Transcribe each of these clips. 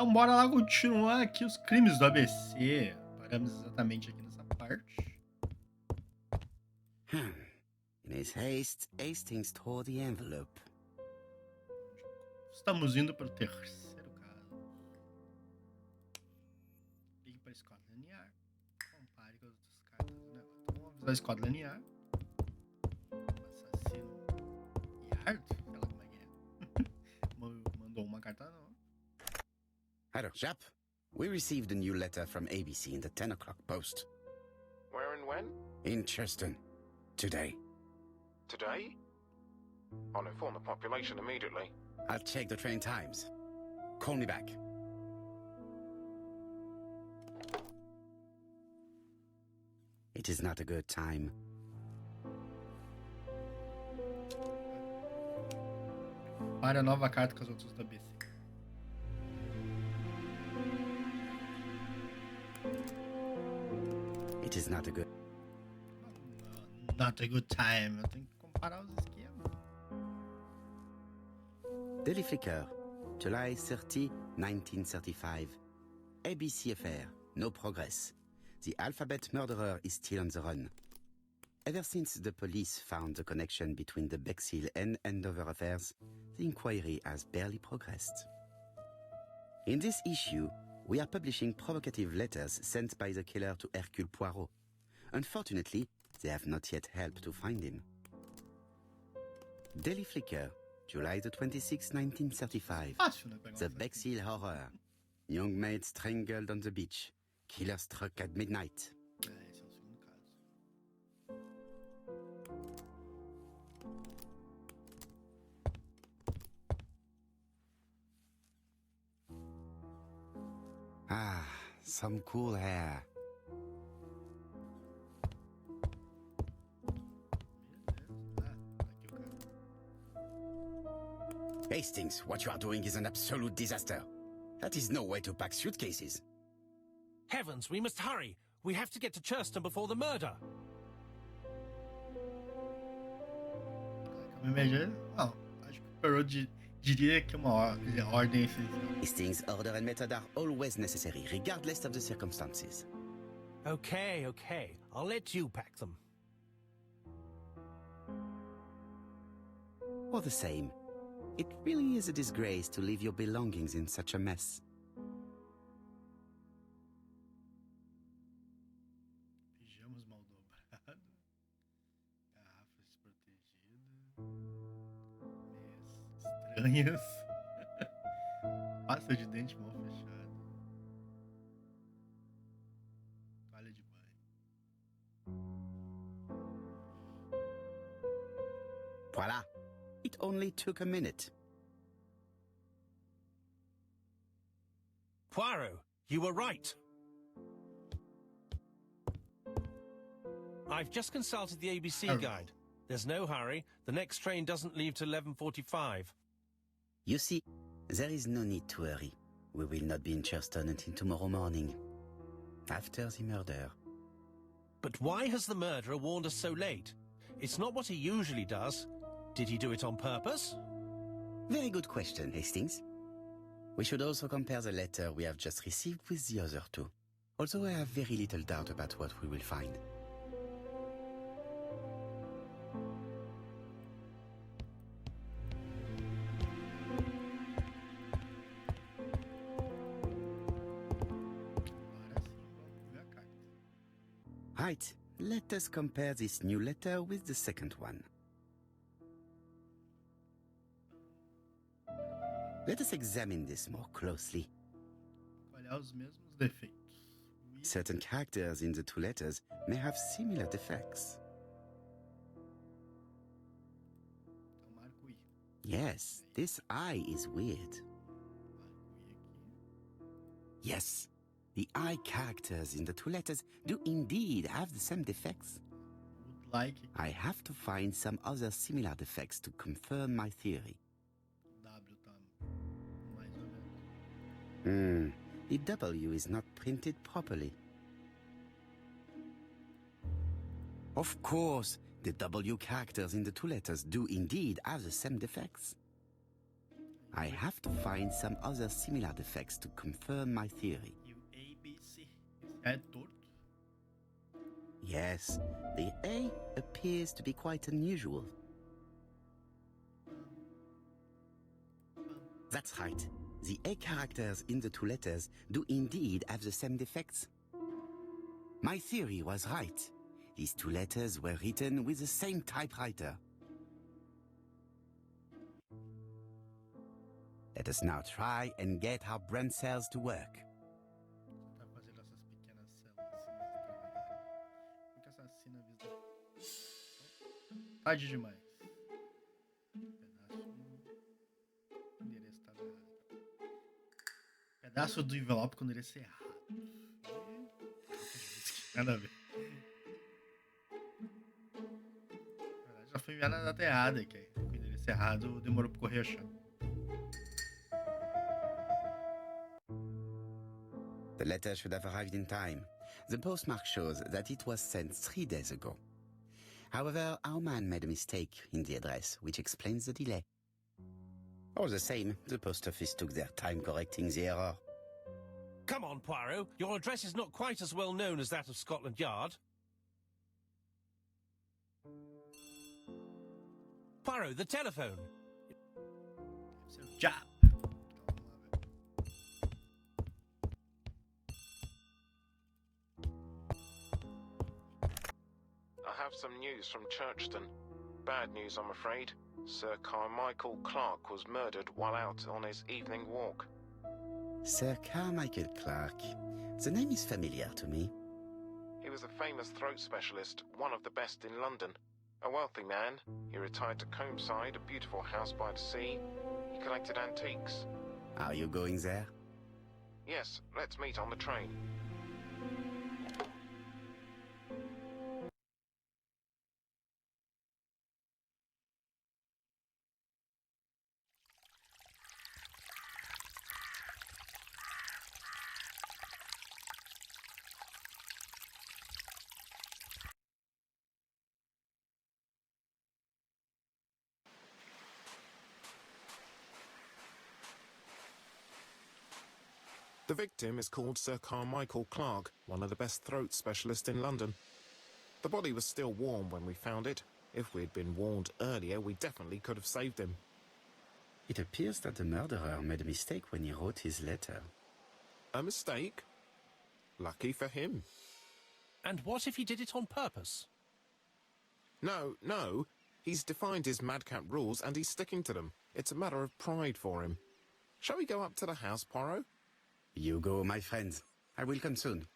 Então bora lá continuar aqui os crimes do ABC. Paramos exatamente aqui nessa parte. In his haste, Hastings tore the envelope. Estamos indo para o terceiro caso. Ligue para Scotland Yard. Compare com as outras cartas do negócio. Então vamos avisar Scotland Yard. Assassino Yard? Sei lá como é que é. Mandou uma carta não. Hello, chap. We received a new letter from ABC in the 10 o'clock post. Where and when? In Cheston. Today. Today? I'll inform the population immediately. I'll check the train times. Call me back. It is not a good time. Para a nova carta com as outras do ABC. It is not a good... Not a good time. Eu tenho que comparar os esquemas. Daily Flicker, July 30, 1935. ABC affair, no progress. The alphabet murderer is still on the run. Ever since the police found the connection between the Bexhill and Andover affairs, the inquiry has barely progressed. In this issue, we are publishing provocative letters sent by the killer to Hercule Poirot. Unfortunately, they have not yet helped to find him. Daily Flicker, July the 26th, 1935. The Bexhill Horror. Young maid strangled on the beach. Killer struck at midnight. Esse é o segundo caso. Ah, some cool hair. Aqui o cara. Hastings, what you are doing is an absolute disaster. That is no way to pack suitcases. Heavens, we must hurry. We have to get to Churston before the murder. Não, acho que o Poirot diria que é uma ordem essencial. Hastings' order and method are always necessary, regardless of the circumstances. Okay. I'll let you pack them. All the same, it really is a disgrace to leave your belongings in such a mess. Pijamas mal dobrados. Garrafas protegidas. Meias estranhas. Pasta de dente mal fechada. Toalha de banho. Voila! It only took a minute. Poirot, you were right. I've just consulted the ABC guide. There's no hurry. The next train doesn't leave till 11:45. You see, there is no need to hurry. We will not be in Churston until tomorrow morning, after the murder. But why has the murderer warned us so late? It's not what he usually does. Did he do it on purpose? Very good question, Hastings. We should also compare the letter we have just received with the other two, although I have very little doubt about what we will find. Agora sim, vamos ver a carta. Right, let us compare this new letter with the second one. Let us examine this more closely. Olhar os mesmos defeitos. Certain characters in the two letters may have similar defects. Então marco I. Yes, this I is weird. Marco I aqui. Yes, the I characters in the two letters do indeed have the same defects. Would like aqui. I have to find some other similar defects to confirm my theory. O W tá mais ou menos. The W is not printed properly. Of course, the W characters in the two letters do indeed have the same defects. I have to find some other similar defects to confirm my theory. E o ABC. Esse é torto. Yes, the A appears to be quite unusual. That's right. The A characters in the two letters do indeed have the same defects. My theory was right. These two letters were written with the same typewriter. Let us now try and get our brain cells to work. Tá fazendo essas pequenas células assim nesse trabalho. Porque assassina a vida. Tarde demais. Endereço tá errado. Pedaço do envelope com o endereço errado. Nada a ver. Na verdade, já foi enviado na data errada, que com o endereço errado demorou pro correio achar. The letter should have arrived in time. The postmark shows that it was sent 3 days ago. However, our man made a mistake in the address, which explains the delay. All the same, the post office took their time correcting the error. Come on, Poirot. Your address is not quite as well known as that of Scotland Yard. Poirot, the telephone. Seu job. I have some news from Churchton. Bad news, I'm afraid. Sir Carmichael Clark was murdered while out on his evening walk. Sir Carmichael Clark. The name is familiar to me. He was a famous throat specialist, one of the best in London. A wealthy man, he retired to Combside, a beautiful house by the sea. He collected antiques. Are you going there? Yes, let's meet on the train. The victim is called Sir Carmichael Clark, one of the best throat specialists in London. The body was still warm when we found it. If we'd been warned earlier, we definitely could have saved him. It appears that the murderer made a mistake when he wrote his letter. A mistake? Lucky for him. And what if he did it on purpose? No. He's defined his madcap rules and he's sticking to them. It's a matter of pride for him. Shall we go up to the house, Poirot? You go, my friends. I will come soon.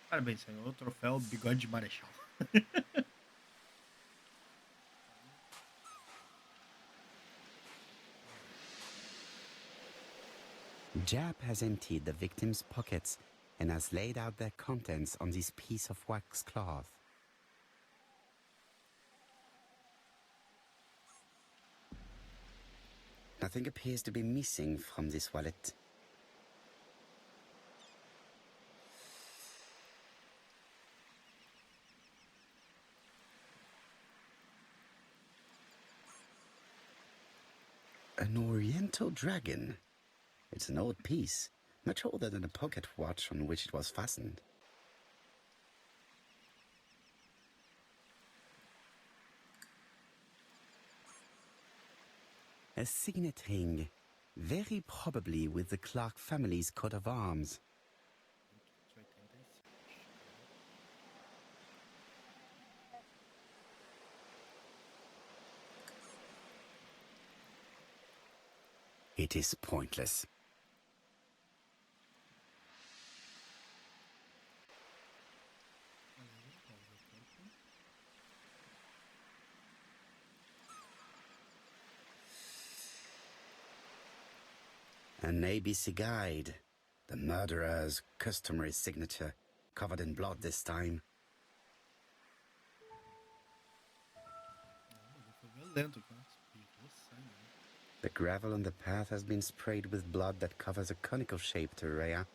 Parabéns, senhor. O troféu Bigode de Marechal. Jap has emptied the victim's pockets and has laid out their contents on this piece of wax cloth. Nothing appears to be missing from this wallet. An Oriental dragon. It's an old piece, much older than the pocket watch on which it was fastened. A signet ring, very probably with the Clark family's coat of arms. It is pointless. An ABC guide. The murderer's customary signature, covered in blood this time. The gravel on the path has been sprayed with blood that covers a conical-shaped area.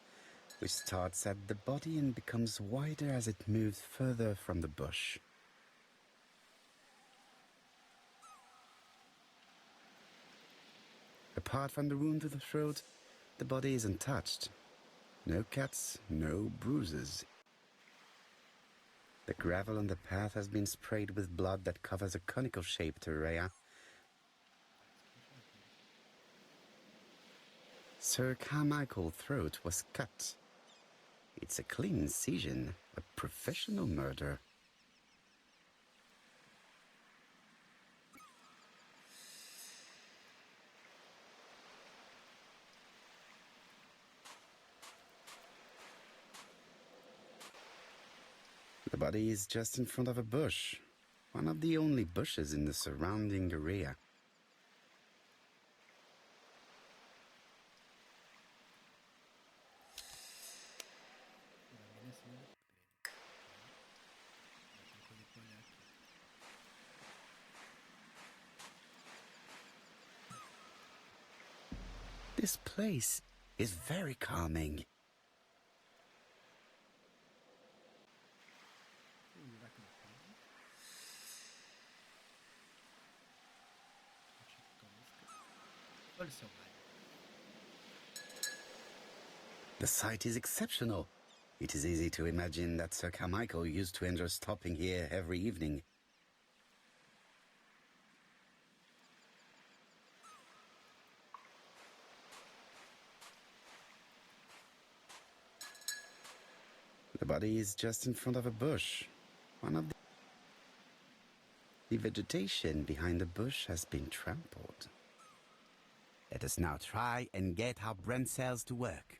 which starts at the body and becomes wider as it moves further from the bush. Apart from the wound to the throat, the body is untouched. No cuts, no bruises. The gravel on the path has been sprayed with blood that covers a conical-shaped area. Sir Carmichael's throat was cut. It's a clean incision, a professional murder. The body is just in front of a bush, one of the only bushes in the surrounding area. This place is very calming. The site is exceptional. It is easy to imagine that Sir Carmichael used to enjoy stopping here every evening. The body is just in front of a bush. One of the vegetation behind the bush has been trampled. Let us now try and get our brain cells to work.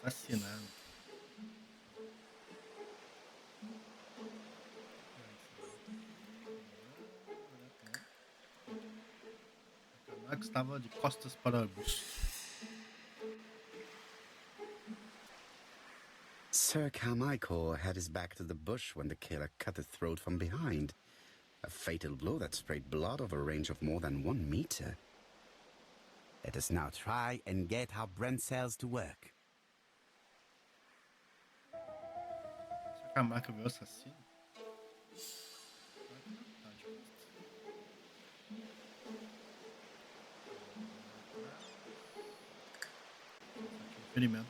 Assassinado. Carmack estava de costas para o arbusto. Sir Carmichael had his back to the bush when the killer cut his throat from behind. A fatal blow that sprayed blood over a range of more than 1 meter. Let us now try and get our brain cells to work. Carmack viu o assassino. Ferimento.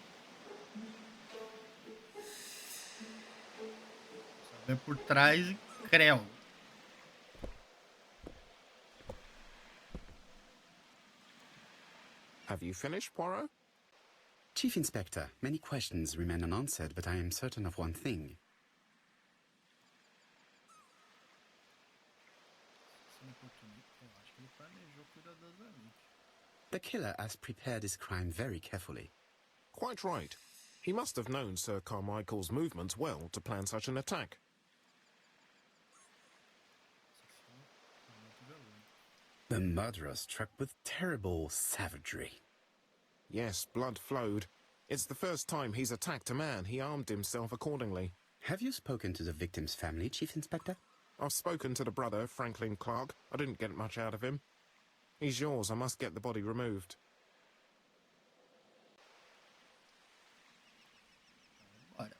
Só vem por trás e creu. Have you finished, Poirot? Chief Inspector, many questions remain unanswered, but I am certain of one thing. The killer has prepared his crime very carefully. Quite right. He must have known Sir Carmichael's movements well to plan such an attack. The murderer struck with terrible savagery. Yes, blood flowed. It's the first time he's attacked a man. He armed himself accordingly. Have you spoken to the victim's family, Chief Inspector? I've spoken to the brother, Franklin Clark. I didn't get much out of him. He's yours. I must get the body removed. Bora.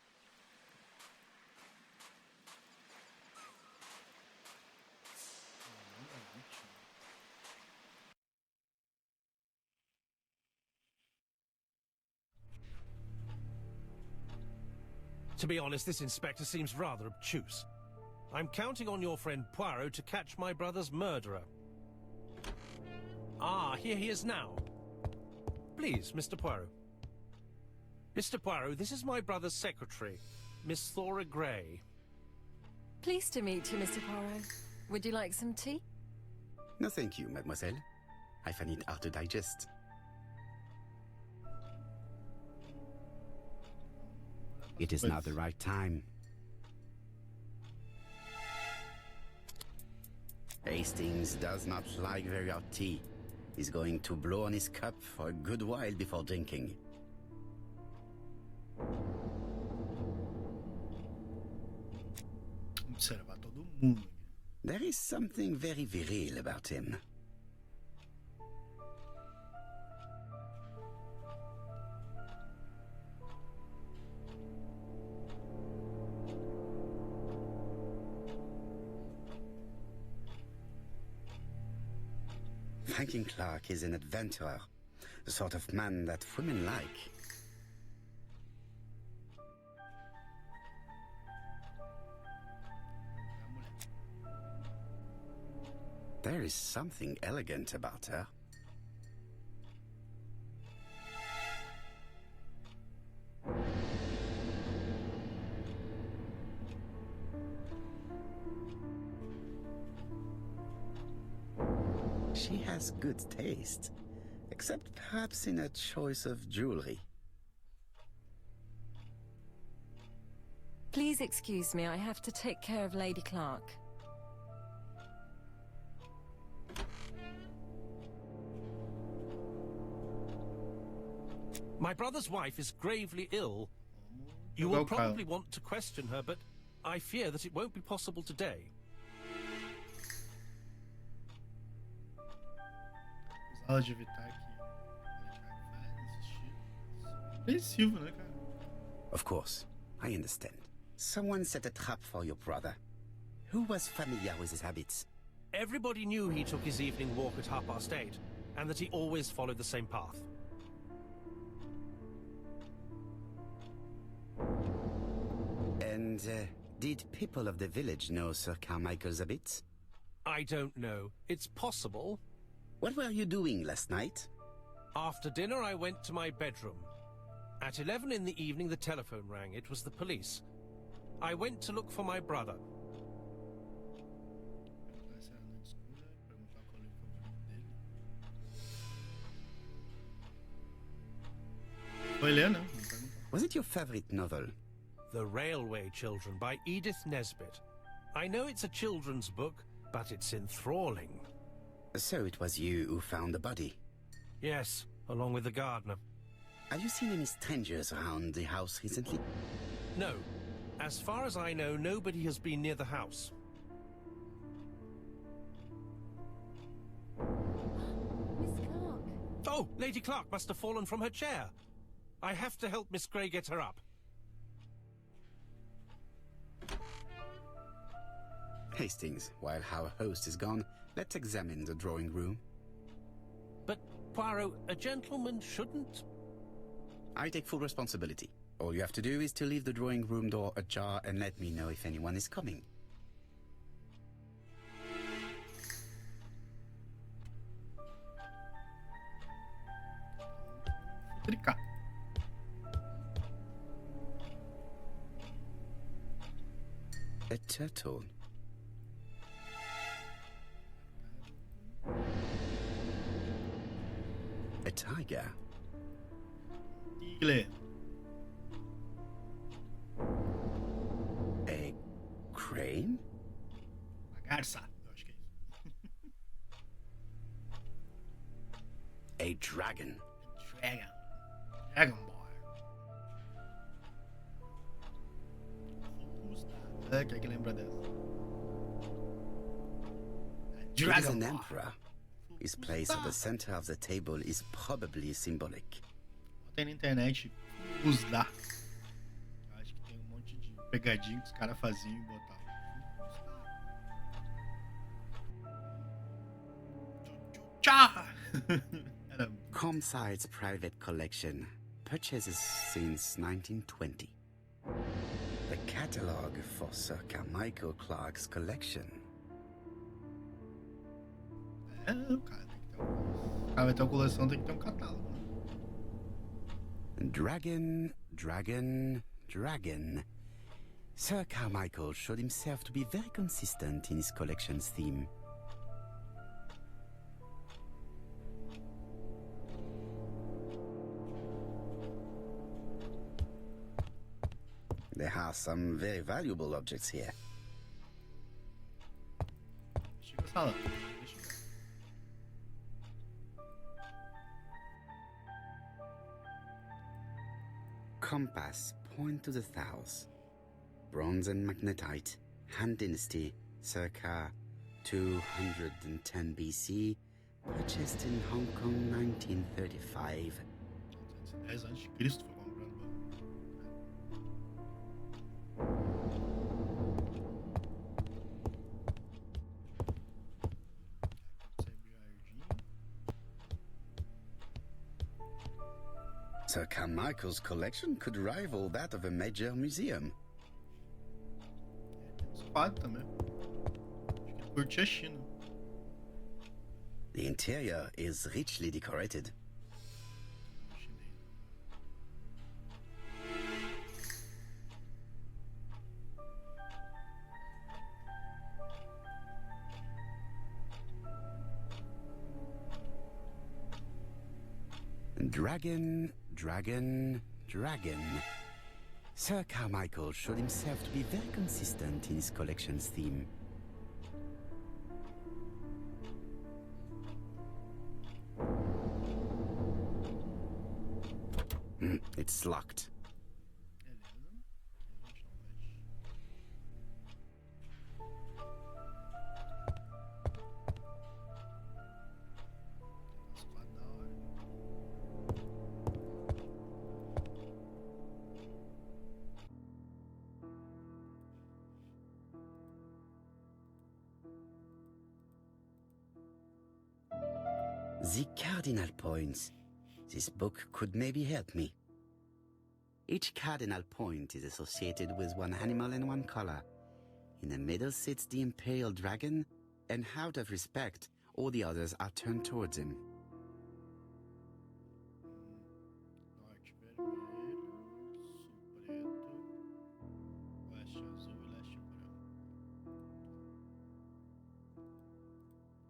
To be honest, this inspector seems rather obtuse. I'm counting on your friend Poirot to catch my brother's murderer. Ah, here he is now. Please, Mr. Poirot. Mr. Poirot, this is my brother's secretary, Miss Thora Gray. Pleased to meet you, Mr. Poirot. Would you like some tea? No, thank you, mademoiselle. I find it hard to digest. It is now the right time. Hastings does not like very hot tea. He's going to blow on his cup for a good while before drinking. Observar todo mundo. There is something very viril about him. Franklin Clark is an adventurer, the sort of man that women like. There is something elegant about her. She has good taste, except perhaps in her choice of jewelry. Please excuse me, I have to take care of Lady Clark. My brother's wife is gravely ill. You will probably want to question her, but I fear that it won't be possible today. Sala de evitar que vai insistir. Apreensivo, né, cara? Of course, I understand. Someone set a trap for your brother. Who was familiar with his habits? Everybody knew he took his evening walk at 8:30, and that he always followed the same path. And did people of the village know Sir Carmichael's habits? I don't know. It's possible. What were you doing last night? After dinner, I went to my bedroom. At 11 in the evening, the telephone rang. It was the police. I went to look for my brother. Foi ler, né? Was it your favorite novel? The Railway Children by Edith Nesbit. I know it's a children's book, but it's enthralling. So it was you who found the body? Yes, along with the gardener. Have you seen any strangers around the house recently? No. As far as I know, nobody has been near the house. Miss Clark. Oh, Lady Clark must have fallen from her chair. I have to help Miss Grey get her up. Hastings, while our host is gone, let's examine the drawing room. But, Poirot, a gentleman shouldn't... I take full responsibility. All you have to do is to leave the drawing room door ajar and let me know if anyone is coming. Tricar. A turtle. A tiger. Tigre. A crane? Uma garça. Eu acho que é isso. A dragon. Dragon. Dragon Boy. Quem é que lembra dessa? He is Dragon an Boy. emperor. His place at the center of the table is probably symbolic. Tem na internet os dá. Acho que tem um monte de pegadinha que os caras faziam e botavam. Tchá! Era Comside's private collection, purchases since 1920. The catalogue for Sir Carmichael Clark's collection. o cara tem que ter o cara vai ter uma coleção, tem que ter um catálogo. Né? Dragon, dragon, dragon. Sir Carmichael showed himself to be very consistent in his collection's theme. There are some very valuable objects here. Deixa eu falar. Deixa eu ver. Compass, point to the south. Bronze and magnetite, Han Dynasty, circa 210 BC, purchased in Hong Kong 1935. 10 antes de Cristo foi comprando. Sai do jardim. Sir Carmichael's collection could rival that of a major museum. Tem uns quadros também. Acho que ele curte a China. The interior is richly decorated. Chinês. Dragon, dragon, dragon. Sir Carmichael showed himself to be very consistent in his collection's theme. It's locked. Beleza. A gente não mexe. Os quadros da hora. The cardinal points. This book could maybe help me. Each cardinal point is associated with one animal and one color. In the middle sits the imperial dragon, and out of respect, all the others are turned towards him. Norte vermelho, sul preto, oeste azul e leste branco.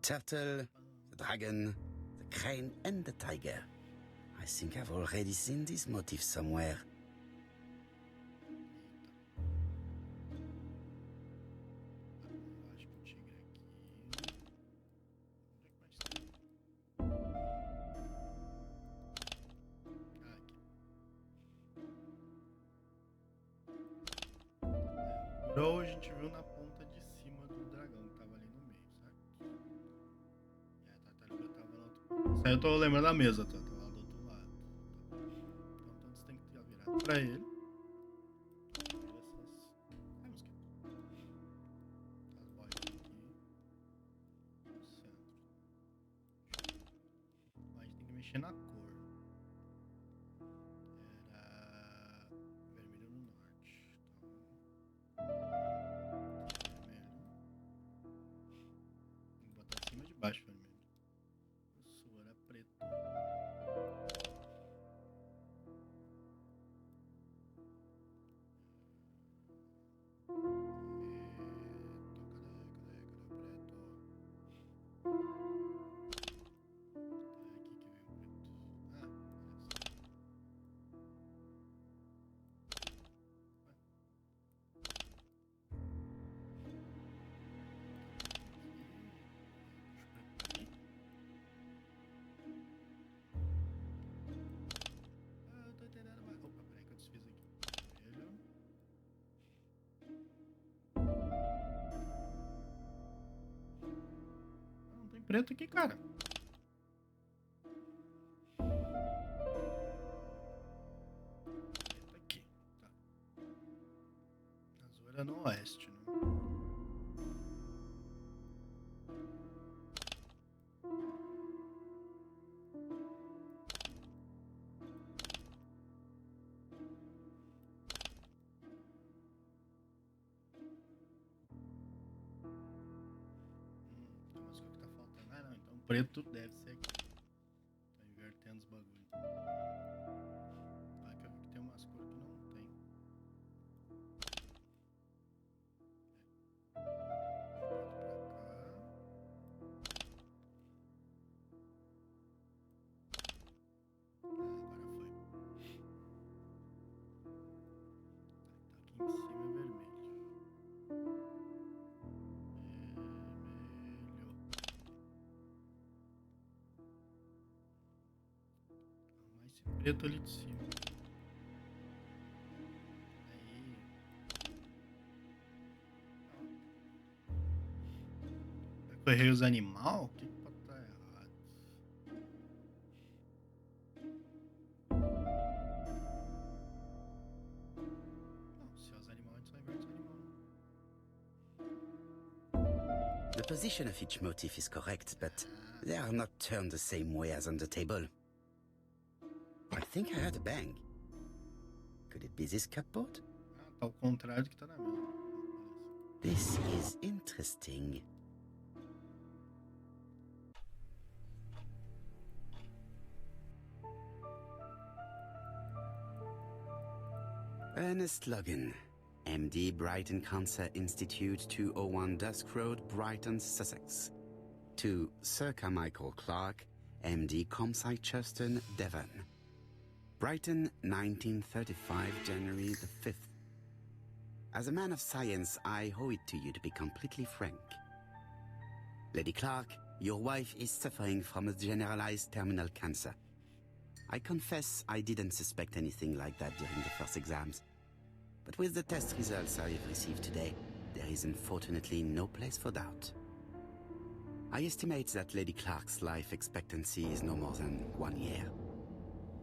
Turtle, the dragon, the crane, and the tiger. I think I've already seen this motif somewhere. Eu acho que o tigre aqui. Onde é que mais tem? Ah, aqui. O Jogo a gente viu na ponta de cima do dragão, que tava ali no meio, certo? E a tartaruga tava no outro ponto. Isso aí eu tô lembrando da mesa, tá? Tava lá do outro lado. Tá? Então você tem que ter virado pra ele. Vira essas. Ai, mosquito. As bolinhas aqui. No centro. Mas a gente tem que mexer na cor. Era vermelho no norte. Então. Vermelho. Tem que botar em cima de baixo vermelho. O sul era preto. Preto aqui, cara. Preto aqui, tá. Azul era no oeste, né? Então, mas o que tá faltando? Ah, não. Então preto deve ser aqui. Tá invertendo os bagulho. Ah, que eu vi que tem umas cores que não tem. Preto pra cá. Agora foi. Tá, aqui em cima é vermelho. Mais esse preto ali de cima. Aí. Eu errei os animal? O que pode estar errado? Não, se é os animais, a gente só inverte os animais. The position of each motif is correct, but they are not turned the same way as on the table. I think I heard a bang. Could it be this cupboard? Ah, tá ao contrário do que tá na mesa. This is interesting. Ernest Logan, MD, Brighton Cancer Institute, 201 Dusk Road, Brighton, Sussex. To Sir Carmichael Clark, MD, Comside Churton, Devon. Brighton, 1935, January the 5th. As a man of science, I owe it to you to be completely frank. Lady Clark, your wife is suffering from a generalized terminal cancer. I confess I didn't suspect anything like that during the first exams. But with the test results I have received today, there is unfortunately no place for doubt. I estimate that Lady Clark's life expectancy is no more than 1 year.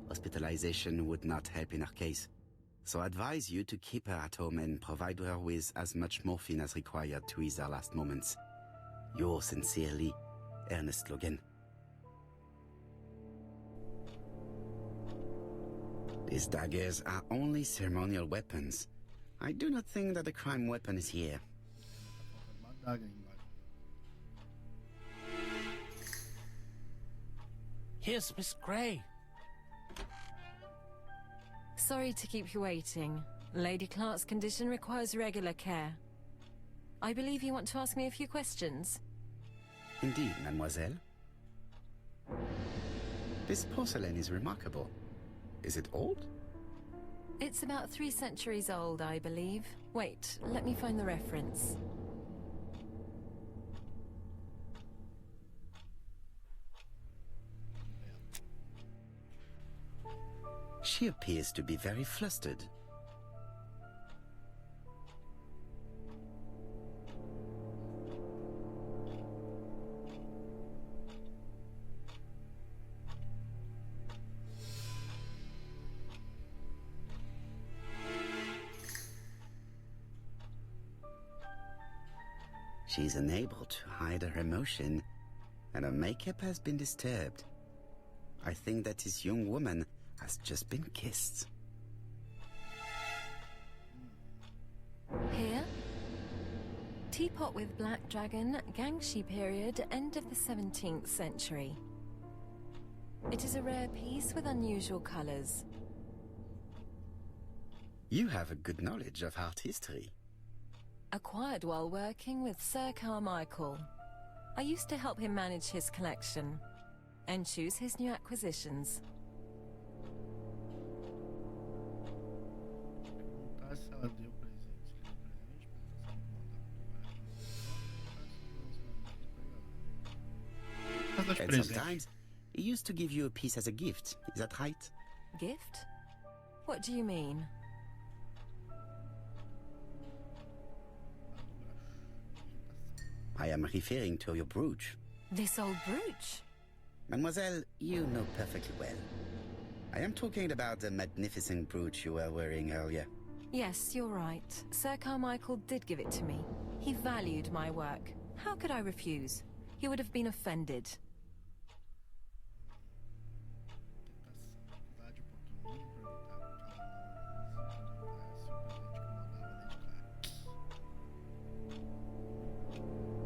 Hospitalization would not help in her case, so I advise you to keep her at home and provide her with as much morphine as required to ease her last moments. Yours sincerely, Ernest Logan. These daggers are only ceremonial weapons. I do not think that the crime weapon is here. Uma adaga aí embaixo. Here's Miss Grey. Sorry to keep you waiting. Lady Clark's condition requires regular care. I believe you want to ask me a few questions. Indeed, mademoiselle. This porcelain is remarkable. Is it old? It's about 3 centuries old, I believe. Wait, let me find the reference. She appears to be very flustered. She's unable to hide her emotion, and her makeup has been disturbed. I think that this young woman has just been kissed. Here? Teapot with black dragon, Gangshi period, end of the 17th century. It is a rare piece with unusual colors. You have a good knowledge of art history. Acquired while working with Sir Carmichael. I used to help him manage his collection and choose his new acquisitions. Perguntar se ela deu presente. Se ela deu presente, And presente. sometimes he used to give you a piece as a gift. Is that right? Gift? What do you mean? I am referring to your brooch. This old brooch? Mademoiselle, you know perfectly well. I am talking about the magnificent brooch you were wearing earlier. Yes, you're right. Sir Carmichael did give it to me. He valued my work. How could I refuse? He would have been offended.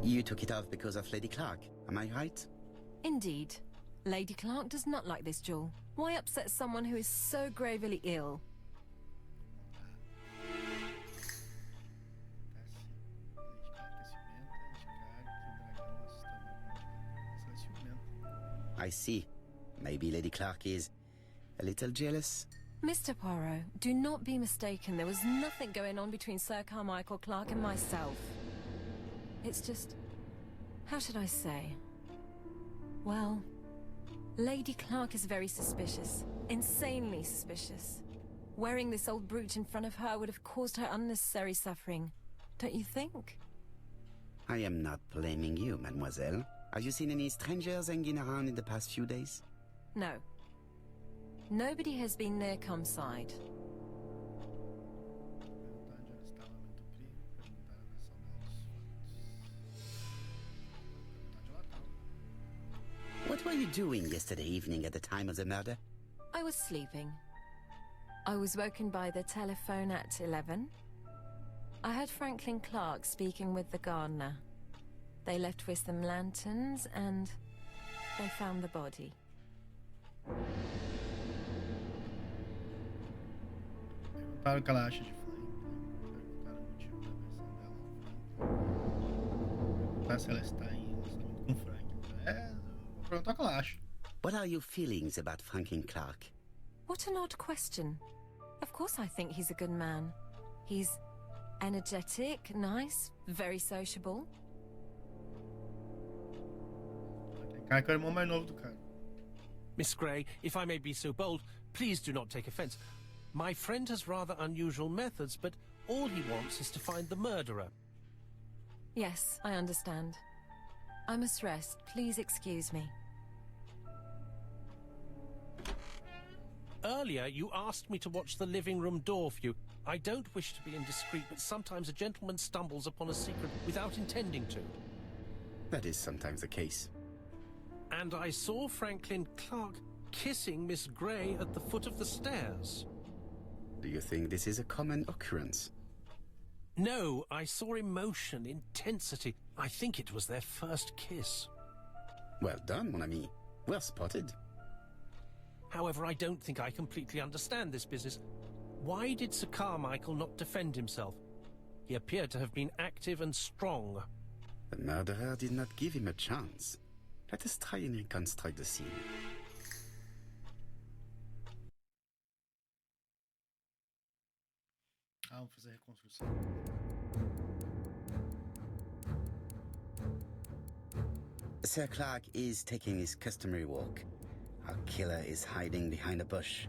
You took it off because of Lady Clark, am I right? Indeed. Lady Clark does not like this jewel. Why upset someone who is so gravely ill? I see. Maybe Lady Clark is a little jealous. Mr. Poirot, do not be mistaken. There was nothing going on between Sir Carmichael Clark and myself. It's just... how should I say? Well, Lady Clark is very suspicious. Insanely suspicious. Wearing this old brooch in front of her would have caused her unnecessary suffering. Don't you think? I am not blaming you, mademoiselle. Have you seen any strangers hanging around in the past few days? No. Nobody has been near Comside. What were you doing yesterday evening at the time of the murder? I was sleeping. I was woken by the telephone at 11. I heard Franklin Clark speaking with the gardener. They left with some lanterns and they found the body. Perguntaram o que ela acha de Frank. Perguntaram o motivo da versão dela. Perguntar se ela está em relacionamento com Frank. Vou perguntar o que ela acha. What are your feelings about Franklin Clark? What an odd question. Of course I think he's a good man. He's energetic, nice, very sociable. Tem cara que é o irmão mais novo do cara. Miss Gray, if I may be so bold, please do not take offence. My friend has rather unusual methods, but all he wants is to find the murderer. Yes, I understand. I must rest. Please excuse me. Earlier, you asked me to watch the living room door for you. I don't wish to be indiscreet, but sometimes a gentleman stumbles upon a secret without intending to. That is sometimes the case. And I saw Franklin Clark kissing Miss Gray at the foot of the stairs. Do you think this is a common occurrence? No, I saw emotion, intensity. I think it was their first kiss. Well done, mon ami. Well spotted. However, I don't think I completely understand this business. Why did Sir Carmichael not defend himself? He appeared to have been active and strong. The murderer did not give him a chance. Let us try and reconstruct the scene. Vamos fazer a reconstrução. Sir Clark is taking his customary walk. Our killer is hiding behind a bush.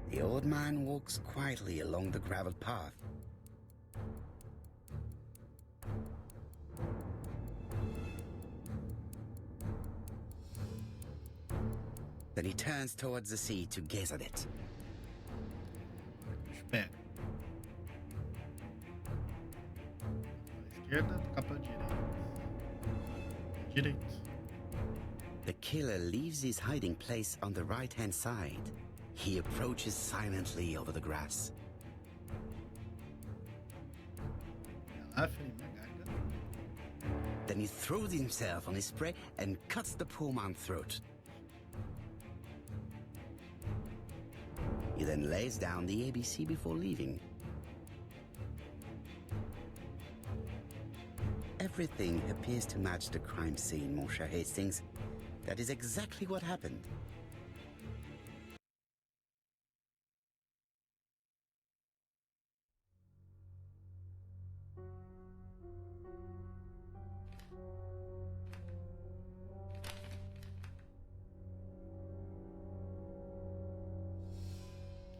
The old man walks quietly along the gravel path. Then he turns towards the sea to gaze at it. Espera. Para a esquerda, tocar para a direita. Direita. The killer leaves his hiding place on the right-hand side. He approaches silently over the grass. Lá, filho, na gaga. Then he throws himself on his prey and cuts the poor man's throat. He then lays down the ABC before leaving. Everything appears to match the crime scene, mon cher Hastings. That is exactly what happened.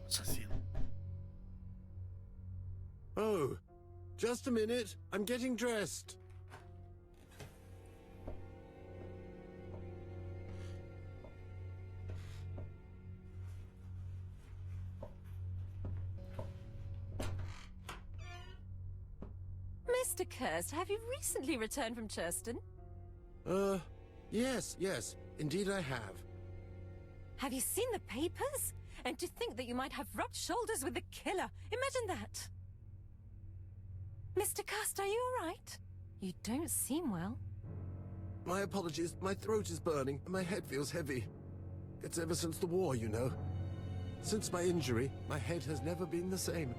Assassino. Oh, just a minute. I'm getting dressed. Mr. Kirst, have you recently returned from Churston? Yes, indeed I have. Have you seen the papers? And to think that you might have rubbed shoulders with the killer. Imagine that. Mr. Kirst, are you all right? You don't seem well. My apologies. My throat is burning and my head feels heavy. It's ever since the war, you know. Since my injury, my head has never been the same.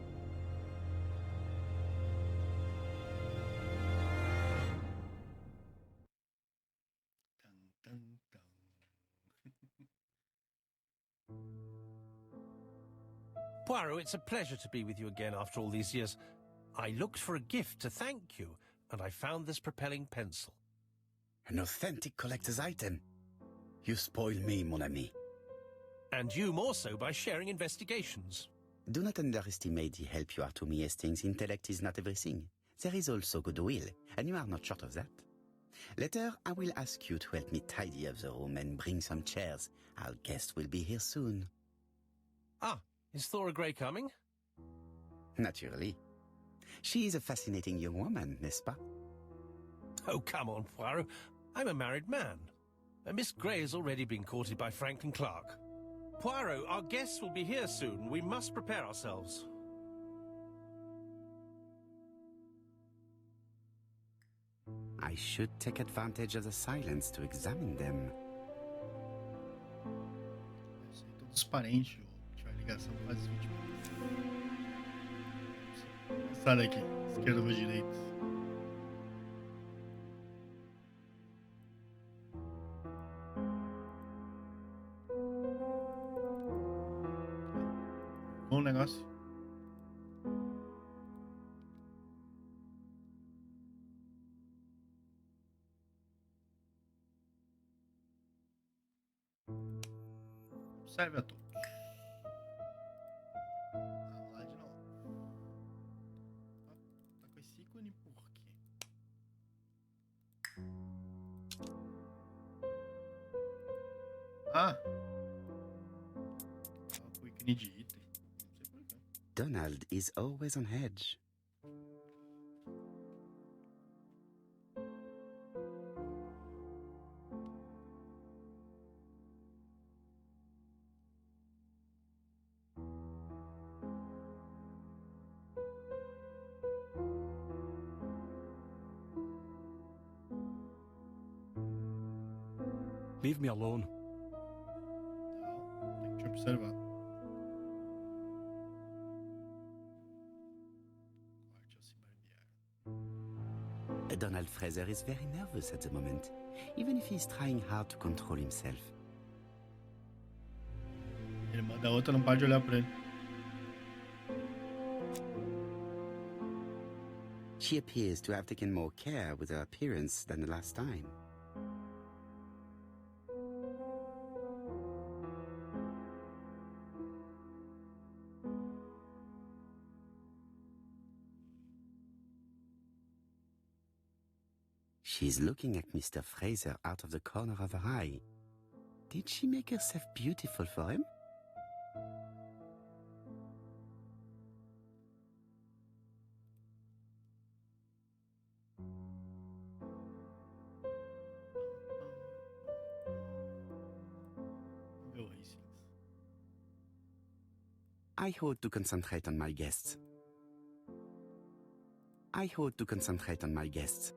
Dun, dun, dun. Poirot, it's a pleasure to be with you again after all these years. I looked for a gift to thank you, and I found this propelling pencil. An authentic collector's item. You spoil me, mon ami. And you more so by sharing investigations. Do not underestimate the help you are to me, Hastings. Intellect is not everything. There is also goodwill, and you are not short of that. Later, I will ask you to help me tidy up the room and bring some chairs. Our guest will be here soon. Ah, is Thora Grey coming? Naturally. She is a fascinating young woman, n'est-ce pas? Oh, come on, Poirot. I'm a married man. Miss Grey has already been courted by Franklin Clark. Poirot, our guests will be here soon. We must prepare ourselves. I should take advantage of the silence to examine them. Isso aí, todos os parentes, ou tiver ligação, faz 20 minutos. Sai daqui, esquerda ou direita. Bom negócio. Observe a todos. Vamos lá de novo. Ó, tá com esse ícone por quê? Ah! Tava com o ícone de item. Não sei por quê. Donald is always on edge. Leave me alone. Não, tem que te observar. Corte ao se barbear. Donald Fraser is very nervous at the moment, even if he's trying hard to control himself. Ele manda a outra, não para de olhar pra ele. She appears to have taken more care with her appearance than the last time. She's looking at Mr. Fraser out of the corner of her eye. Did she make herself beautiful for him? Meu racing. I ought to concentrate on my guests. I ought to concentrate on my guests.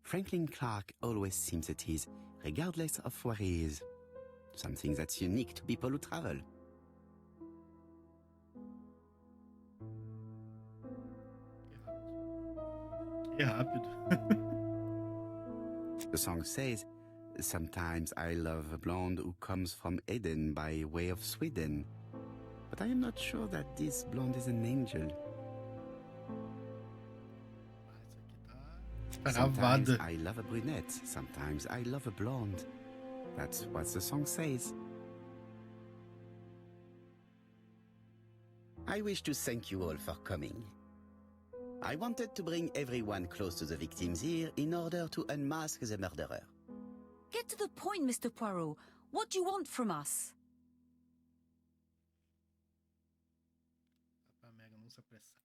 Franklin Clark always seems at ease, regardless of where he is. Something that's unique to people who travel. Que rápido. The song says, "Sometimes I love a blonde who comes from Eden by way of Sweden. But I am not sure that this blonde is an angel. Tá Sometimes gravada. I love a brunette, sometimes I love a blonde." That's what the song says. I wish to thank you all for coming. I wanted to bring everyone close to the victims here in order to unmask the murderer. Get to the point, Mr. Poirot. What do you want from us? Pra Mega não se apressar.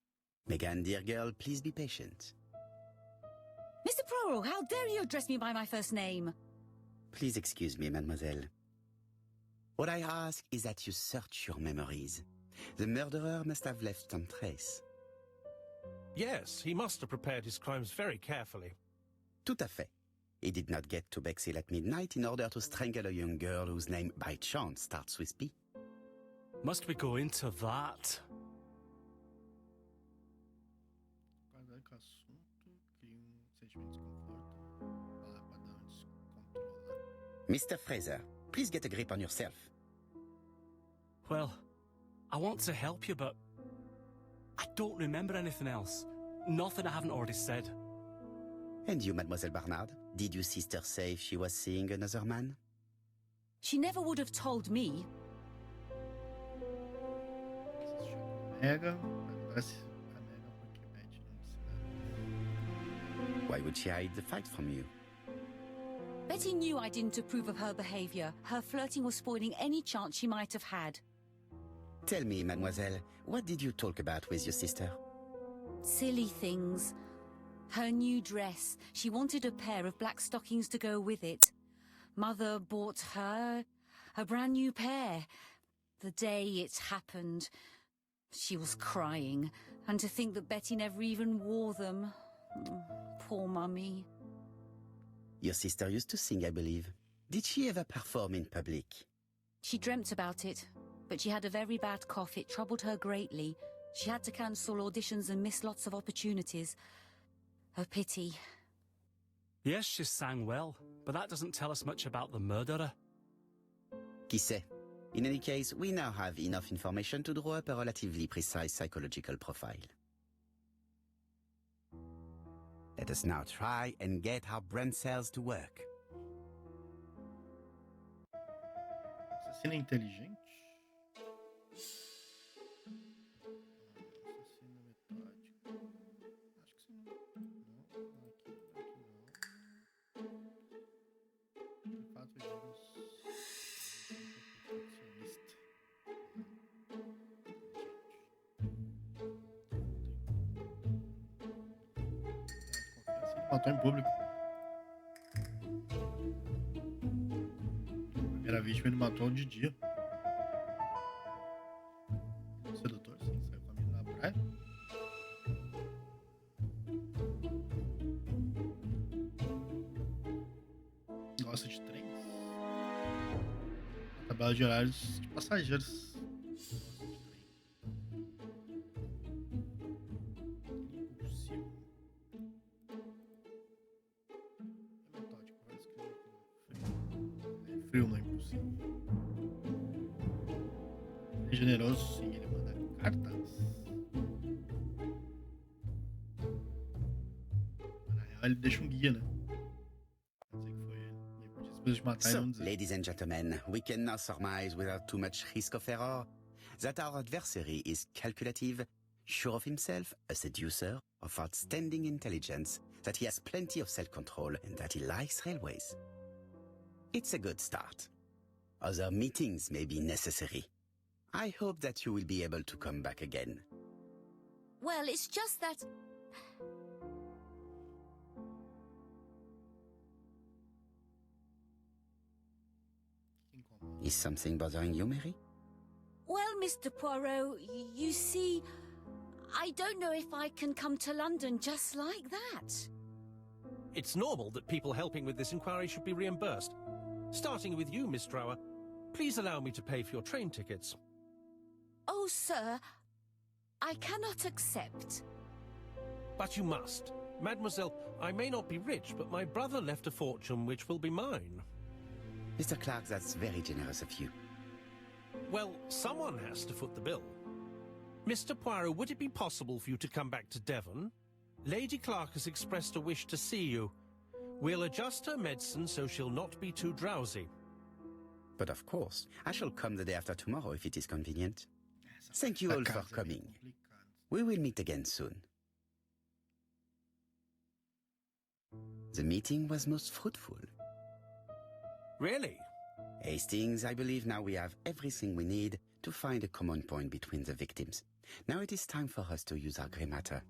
Megan, dear girl, please be patient. Mr. Poirot, how dare you address me by my first name? Please excuse me, mademoiselle. What I ask is that you search your memories. The murderer must have left some trace. Yes, he must have prepared his crimes very carefully. Tout à fait. He did not get to Bexhill at midnight in order to strangle a young girl whose name by chance starts with P. Must we go into that? Guardar com o assunto, cria sentimento de desconforto. Falar pra dar um descontrolar. Mr. Fraser, please get a grip on yourself. Well, I want to help you, but I don't remember anything else. Nothing I haven't already said. And you, Mademoiselle Barnard, did your sister say if she was seeing another man? She never would have told me. Mega, agora se a Mega porque Betty não se Why would she hide the fact from you? Betty knew I didn't approve of her behavior. Her flirting was spoiling any chance she might have had. Tell me, mademoiselle, what did you talk about with your sister? Silly things. Her new dress. She wanted a pair of black stockings to go with it. Mother bought her a brand new pair. The day it happened, she was crying. And to think that Betty never even wore them. Poor Mummy. Your sister used to sing, I believe. Did she ever perform in public? She dreamt about it, but she had a very bad cough. It troubled her greatly. She had to cancel auditions and miss lots of opportunities. A pity. Yes, she sang well, but that doesn't tell us much about the murderer. Qui sait? In any case, we now have enough information to draw up a relatively precise psychological profile. Let us now try and get our brain cells to work. Assassino é inteligente? Assassino metódico. Acho que sim. Não, aqui não. De fato, jogos. Perfeccionista. Matou em público. A primeira vítima ele matou de dia. Sedutor, sim, saiu com a mina na praia. Gosta de trens. Tabela de horários de passageiros. Frio não é impossível. É generoso, sim, ele manda cartas. Na real, ele deixa um guia, né? Não sei que foi ele. E depois de matar, ele So, não dizer. ladies and gentlemen, we can now surmise without too much risk of error that our adversary is calculative, sure of himself, a seducer of outstanding intelligence, that he has plenty of self-control, and that he likes railways. It's a good start. Other meetings may be necessary. I hope that you will be able to come back again. Well, it's just that... Is something bothering you, Mary? Well, Mr. Poirot, you see, I don't know if I can come to London just like that. It's normal that people helping with this inquiry should be reimbursed. Starting with you, Miss Drower. Please allow me to pay for your train tickets. Oh, sir, I cannot accept. But you must. Mademoiselle, I may not be rich, but my brother left a fortune which will be mine. Mr. Clark, that's very generous of you. Well, someone has to foot the bill. Mr. Poirot, would it be possible for you to come back to Devon? Lady Clark has expressed a wish to see you. We'll adjust her medicine so she'll not be too drowsy. But of course, I shall come the day after tomorrow if it is convenient. Thank you all for coming. We will meet again soon. The meeting was most fruitful. Really? Hastings, I believe now we have everything we need to find a common point between the victims. Now it is time for us to use our grey matter.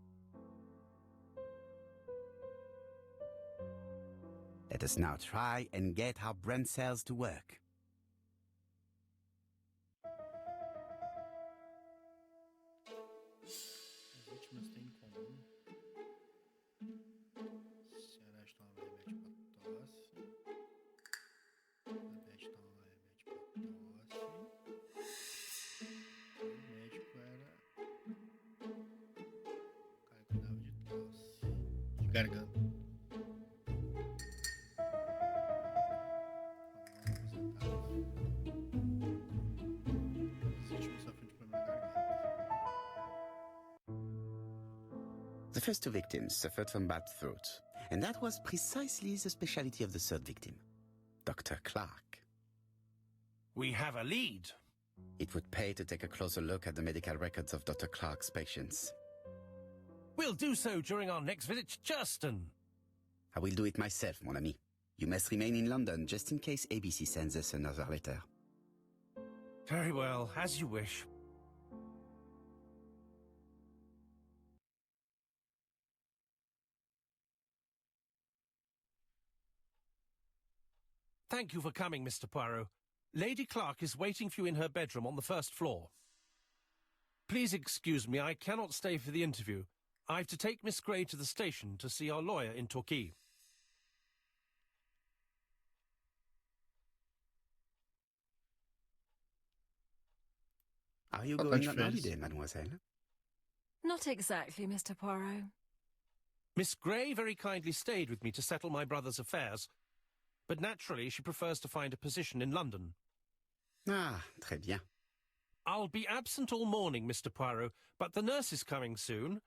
Let us now try and get our brain cells to work. As vítimas têm em comum. Se a Arash toma remédio pra tosse. A Beth toma remédio pra tosse. O médico era. O cara cuidava de tosse. De garganta. The first two victims suffered from bad throats, and that was precisely the specialty of the third victim, Dr. Clark. We have a lead. It would pay to take a closer look at the medical records of Dr. Clark's patients. We'll do so during our next visit to Churston. I will do it myself, mon ami. You must remain in London just in case ABC sends us another letter. Very well, as you wish. Thank you for coming, Mr. Poirot. Lady Clark is waiting for you in her bedroom on the first floor. Please excuse me, I cannot stay for the interview. I've to take Miss Grey to the station to see our lawyer in Torquay. Are you What going much on face? holiday, mademoiselle? Not exactly, Mr. Poirot. Miss Grey very kindly stayed with me to settle my brother's affairs, but naturally she prefers to find a position in London. Ah, très bien. I'll be absent all morning, Mr. Poirot, but the nurse is coming soon.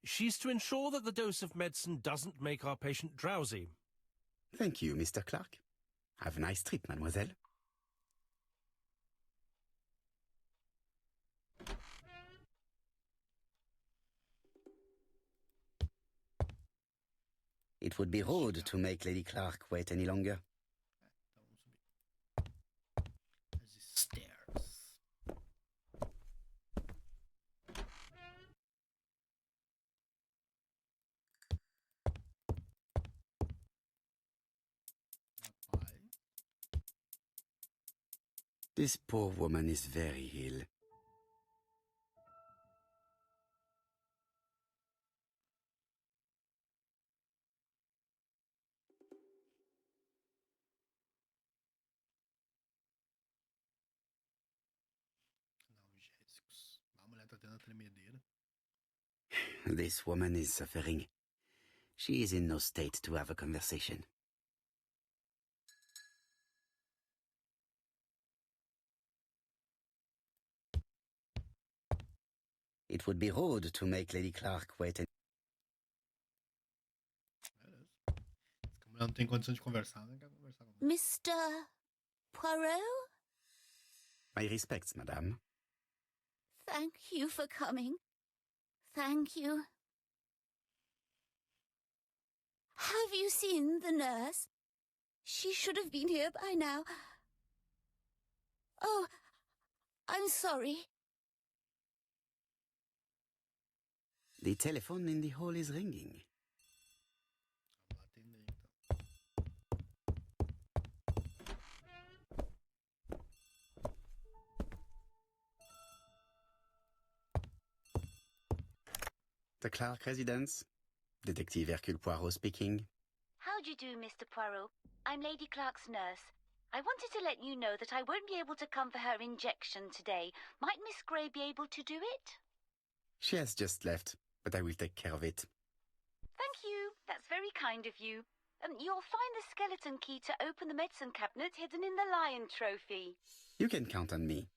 She's to ensure that the dose of medicine doesn't make our patient drowsy. Thank you, Mr. Clark. Have a nice trip, mademoiselle. It would be rude to make Lady Clark wait any longer. Então vamos subir. As stairs. Rapaz. This poor woman is very ill. Analgésicos. A mulher tá tendo a tremedeira. This woman is suffering. She is in no state to have a conversation. It would be rude to make Lady Clark wait. Beleza. Se a mulher não tem condição de conversar, não quer conversar com Mr. Poirot? My respects, madame. Thank you for coming. Thank you. Have you seen the nurse? She should have been here by now. Oh, I'm sorry. The telephone in the hall is ringing. Vamos atender então. The Clark residence. Detective Hercule Poirot speaking. How do you do, Mr. Poirot? I'm Lady Clark's nurse. I wanted to let you know that I won't be able to come for her injection today. Might Miss Grey be able to do it? She has just left, but I will take care of it. Thank you. That's very kind of you. You'll find the skeleton key to open the medicine cabinet hidden in the lion trophy. You can count on me.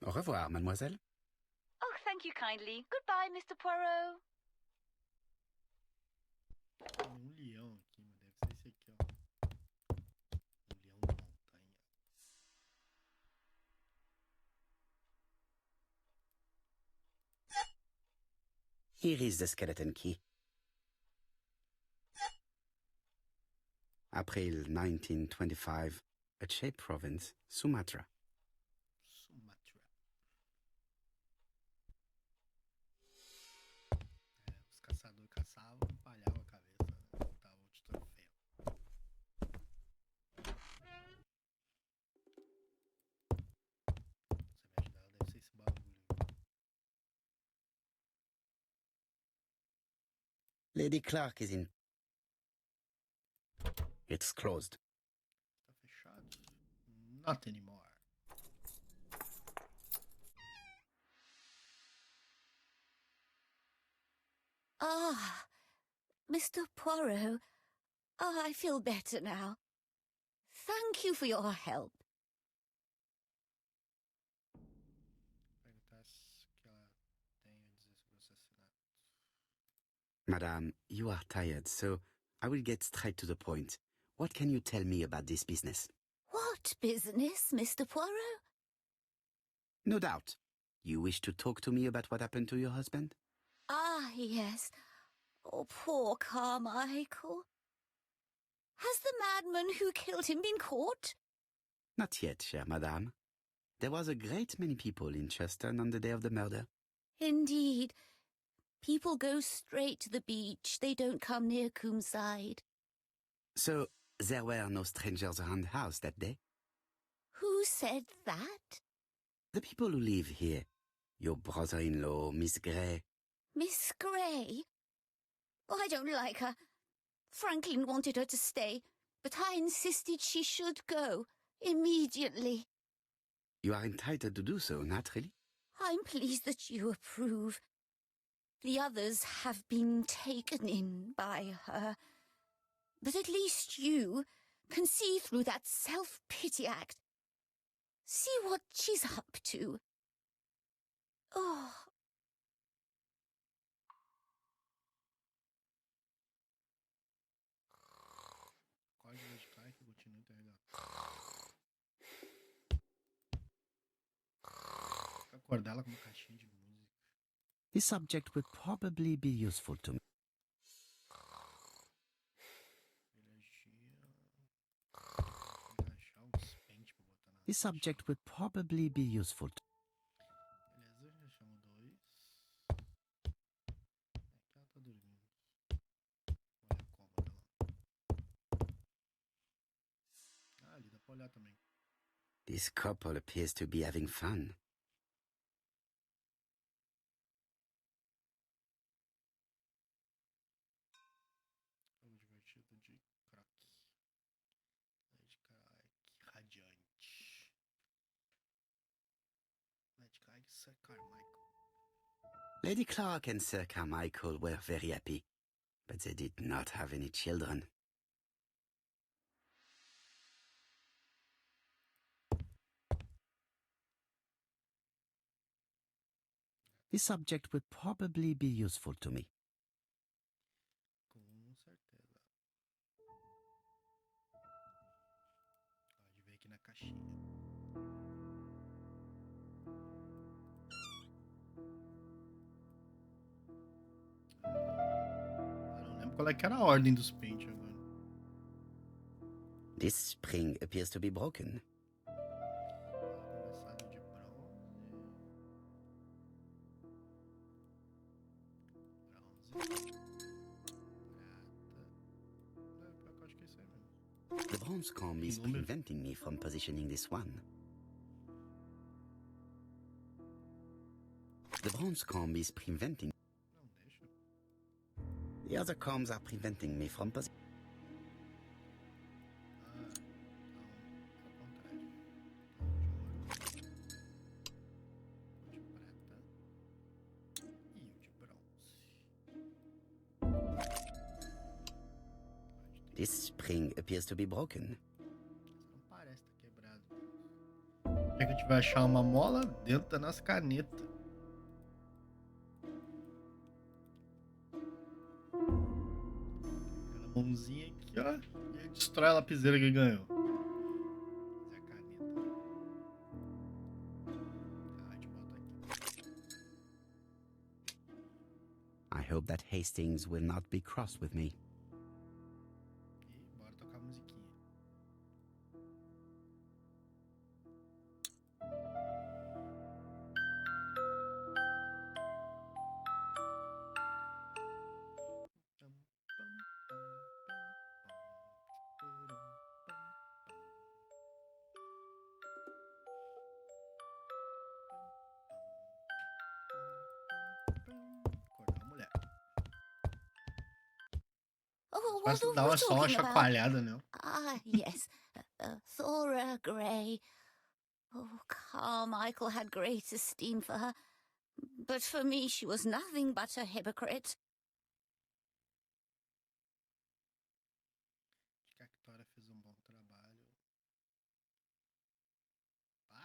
Au revoir, mademoiselle. Oh, thank you kindly. Goodbye, Mr. Poirot. Tem leão aqui, mas deve ser esse aqui, ó. Leão da montanha. Here is the skeleton key. April 1925, Aceh province, Sumatra. Sumatra. Os caçadores caçavam, empalhavam a cabeça, né? Botavam de troféu. Você me ajudar, deve ser esse bagulho. Lady Clark is in. It's closed. Tá fechado. Not anymore. Ah, Mr. Poirot. Oh, I feel better now. Thank you for your help. Perguntar se que ela tem a dizer sobre os assassinatos. Madame, you are tired, so I will get straight to the point. What can you tell me about this business? What business, Mr. Poirot? No doubt. You wish to talk to me about what happened to your husband? Ah, yes. Oh, poor Carmichael. Has the madman who killed him been caught? Not yet, chère madame. There was a great many people in Cheston on the day of the murder. Indeed. People go straight to the beach. They don't come near Coomside. So, There were no strangers around the house that day. Who said that? The people who live here. Your brother-in-law, Miss Gray. Miss Gray? Oh, I don't like her. Franklin wanted her to stay, but I insisted she should go, immediately. You are entitled to do so, naturally. I'm pleased that you approve. The others have been taken in by her. But at least you can see through that self-pity act. See what she's up to. Oh. Acordar ela com uma caixinha de música. This subject would probably be useful to me. This subject would probably be useful to Beleza, já chamo 2. É que ela tá dormindo. Olha a cômoda lá. Ah, ali dá pra olhar também. This couple appears to be having fun. Jogo divertido de crack. De crack radiante. De crack Sir Carmichael. Lady Clark and Sir Carmichael were very happy, but they did not have any children. This subject would probably be useful to me. Com certeza. Pode ver aqui na caixinha. Eu não lembro qual é que era a ordem dos pentes agora. This spring appears to be broken. Começaram de bronze. Prata. Eu acho que é isso aí mesmo. The bronze comb is preventing me from positioning this one. The bronze comb is preventing... Não, deixa. The other combs are preventing me from positioning... This spring appears to be broken. Não parece estar quebrado. Onde é que a gente vai achar uma mola? Dentro da nossa caneta. Aquela mãozinha aqui, ó. E aí destrói a lapiseira que ele ganhou. Essa é a caneta. Ah, a gente bota aqui. I hope that Hastings will not be cross with me. E bora tocar a musiquinha. Acordar a mulher. Oh, Parece what dar are uma we só uma talking about? chacoalhada, né? Ah, yes. Thora Grey. Oh, Carmichael had great esteem for her. But for me, she was nothing but a hypocrite. Acho que a Victoria fez um bom trabalho.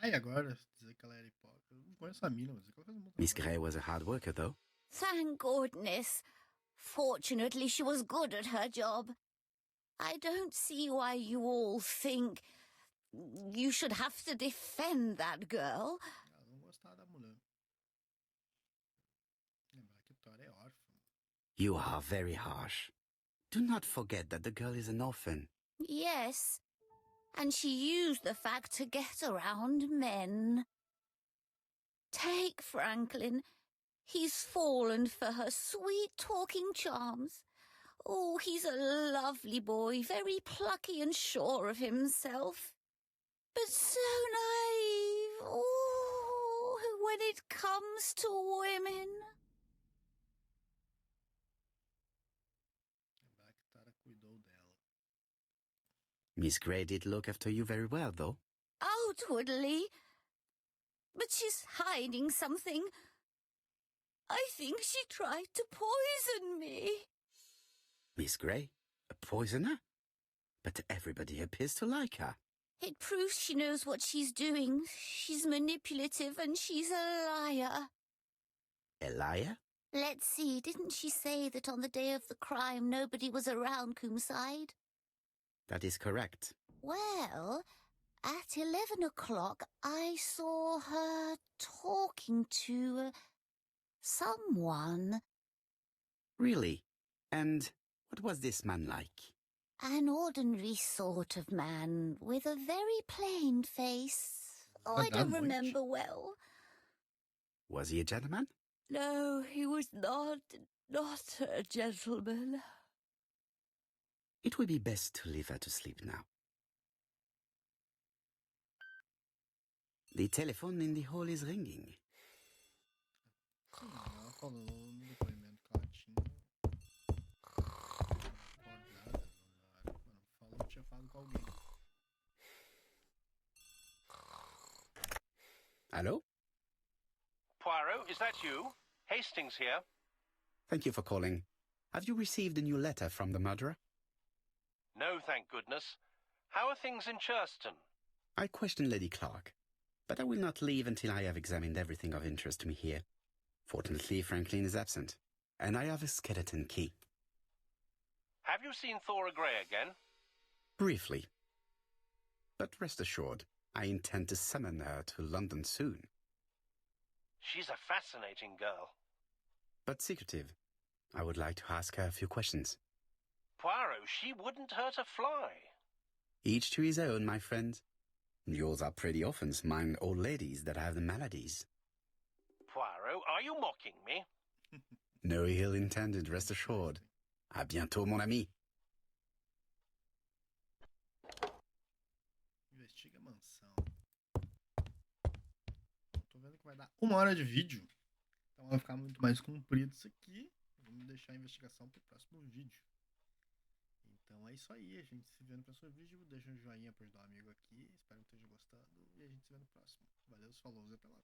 Ai, agora, dizer que ela era hipócrita. Eu não conheço a mina, mas dizer que ela fez um bom Miss trabalho. Gray was a hard worker, though. Thank goodness. Fortunately, she was good at her job. I don't see why you all think you should have to defend that girl. Elas não gostaram da mulher. Lembrar que Thora é órfã. You are very harsh. Do not forget that the girl is an orphan. Yes, and she used the fact to get around men. Take Franklin. He's fallen for her sweet-talking charms. Oh, he's a lovely boy, very plucky and sure of himself. But so naive. Oh, when it comes to women. A Bactara cuidou dela. Miss Grey did look after you very well, though. Outwardly. But she's hiding something. I think she tried to poison me. Miss Grey? A poisoner? But everybody appears to like her. It proves she knows what she's doing. She's manipulative and she's a liar. A liar? Let's see, didn't she say that on the day of the crime nobody was around Coomside? That is correct. Well, at 11 o'clock I saw her talking to someone. Really? And what was this man like? An ordinary sort of man with a very plain face. Oh, I don't remember well. Was he a gentleman? No, he was not a gentleman. It would be best to leave her to sleep now. The telephone in the hall is ringing. Sim, ela falou no depoimento que ela tinha acordada no horário. Mano, falou que tinha falado com alguém. Hello? Poirot, is that you? Hastings here. Thank you for calling. Have you received a new letter from the murderer? No, thank goodness. How are things in Churston? I questioned Lady Clark, but I will not leave until I have examined everything of interest to me here. Fortunately, Franklin is absent, and I have a skeleton key. Have you seen Thora Grey again? Briefly. But rest assured, I intend to summon her to London soon. She's a fascinating girl. But secretive. I would like to ask her a few questions. Poirot, she wouldn't hurt a fly. Each to his own, my friend. Yours are pretty often mind old ladies that have the maladies. Poirot, are you mocking me? No ill intended, rest assured. À bientôt, mon ami. Investiga a mansão. Tô vendo que vai dar 1 hora de vídeo. Então vai ficar muito mais comprido isso aqui. Vamos deixar a investigação pro próximo vídeo. Então é isso aí. A gente se vê no próximo vídeo. Deixa um joinha pra ajudar o amigo aqui. Espero que esteja gostando. E a gente se vê no próximo. Valeu, falou, até lá.